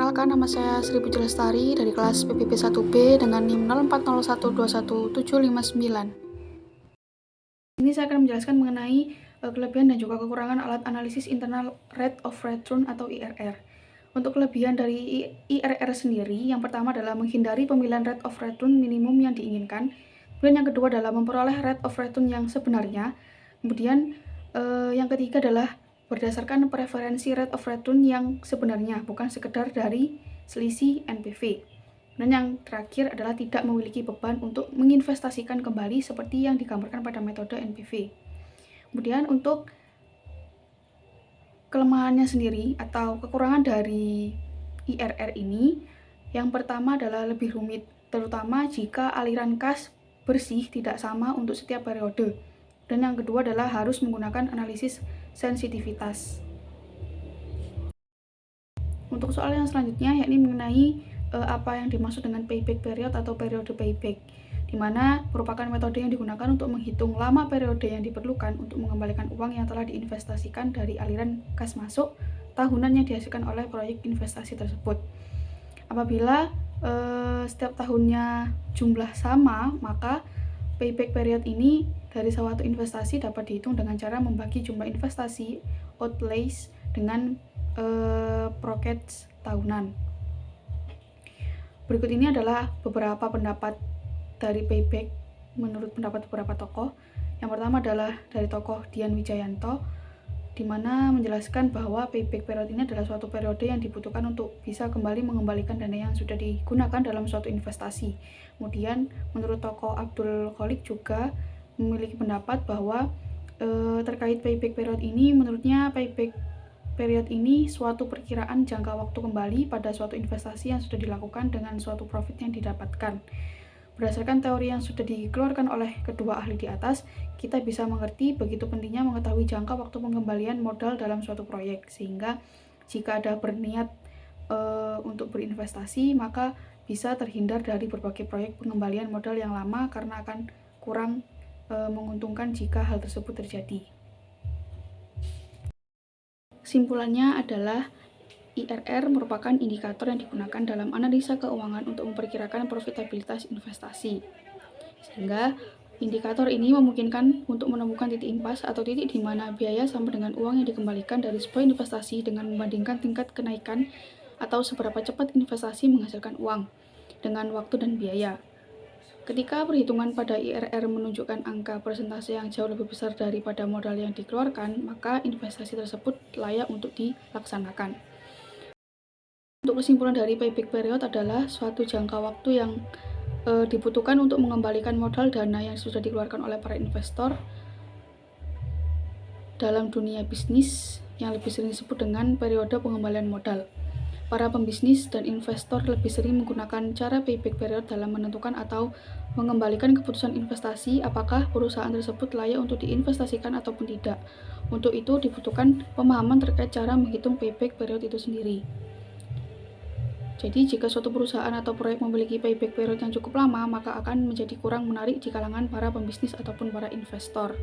Perkenalkan, nama saya Sri Puji Lestari dari kelas PPP 1B dengan NIM 040121759. Ini saya akan menjelaskan mengenai kelebihan dan juga kekurangan alat analisis internal rate of return atau IRR. Untuk kelebihan dari IRR sendiri, yang pertama adalah menghindari pemilihan rate of return minimum yang diinginkan. Kemudian yang kedua adalah memperoleh rate of return yang sebenarnya. Kemudian yang ketiga adalah berdasarkan preferensi rate of return yang sebenarnya, bukan sekedar dari selisih NPV. Dan yang terakhir adalah tidak memiliki beban untuk menginvestasikan kembali seperti yang digambarkan pada metode NPV. Kemudian untuk kelemahannya sendiri atau kekurangan dari IRR ini, yang pertama adalah lebih rumit, terutama jika aliran kas bersih tidak sama untuk setiap periode. Dan yang kedua adalah harus menggunakan analisis sensitivitas. Untuk soal yang selanjutnya yakni mengenai apa yang dimaksud dengan payback period atau periode payback, di mana merupakan metode yang digunakan untuk menghitung lama periode yang diperlukan untuk mengembalikan uang yang telah diinvestasikan dari aliran kas masuk tahunan yang dihasilkan oleh proyek investasi tersebut. Apabila setiap tahunnya jumlah sama, maka payback period ini dari suatu investasi dapat dihitung dengan cara membagi jumlah investasi outlays dengan project tahunan. Berikut ini adalah beberapa pendapat dari payback menurut pendapat beberapa tokoh. Yang pertama adalah dari tokoh Dian Wijayanto, di mana menjelaskan bahwa payback period ini adalah suatu periode yang dibutuhkan untuk bisa kembali mengembalikan dana yang sudah digunakan dalam suatu investasi. Kemudian menurut tokoh Abdul Kholik juga memiliki pendapat bahwa terkait payback period ini, menurutnya payback period ini suatu perkiraan jangka waktu kembali pada suatu investasi yang sudah dilakukan dengan suatu profit yang didapatkan. Berdasarkan teori yang sudah dikeluarkan oleh kedua ahli di atas, kita bisa mengerti begitu pentingnya mengetahui jangka waktu pengembalian modal dalam suatu proyek, sehingga jika ada berniat untuk berinvestasi, maka bisa terhindar dari berbagai proyek pengembalian modal yang lama karena akan kurang menguntungkan jika hal tersebut terjadi. Kesimpulannya adalah IRR merupakan indikator yang digunakan dalam analisa keuangan untuk memperkirakan profitabilitas investasi. Sehingga indikator ini memungkinkan untuk menemukan titik impas atau titik di mana biaya sama dengan uang yang dikembalikan dari sebuah investasi dengan membandingkan tingkat kenaikan atau seberapa cepat investasi menghasilkan uang dengan waktu dan biaya. Ketika perhitungan pada IRR menunjukkan angka persentase yang jauh lebih besar daripada modal yang dikeluarkan, maka investasi tersebut layak untuk dilaksanakan. Untuk kesimpulan dari payback period adalah suatu jangka waktu yang dibutuhkan untuk mengembalikan modal dana yang sudah dikeluarkan oleh para investor dalam dunia bisnis yang lebih sering disebut dengan periode pengembalian modal. Para pembisnis dan investor lebih sering menggunakan cara payback period dalam menentukan atau mengembalikan keputusan investasi apakah perusahaan tersebut layak untuk diinvestasikan ataupun tidak. Untuk itu dibutuhkan pemahaman terkait cara menghitung payback period itu sendiri. Jadi jika suatu perusahaan atau proyek memiliki payback period yang cukup lama, maka akan menjadi kurang menarik di kalangan para pembisnis ataupun para investor.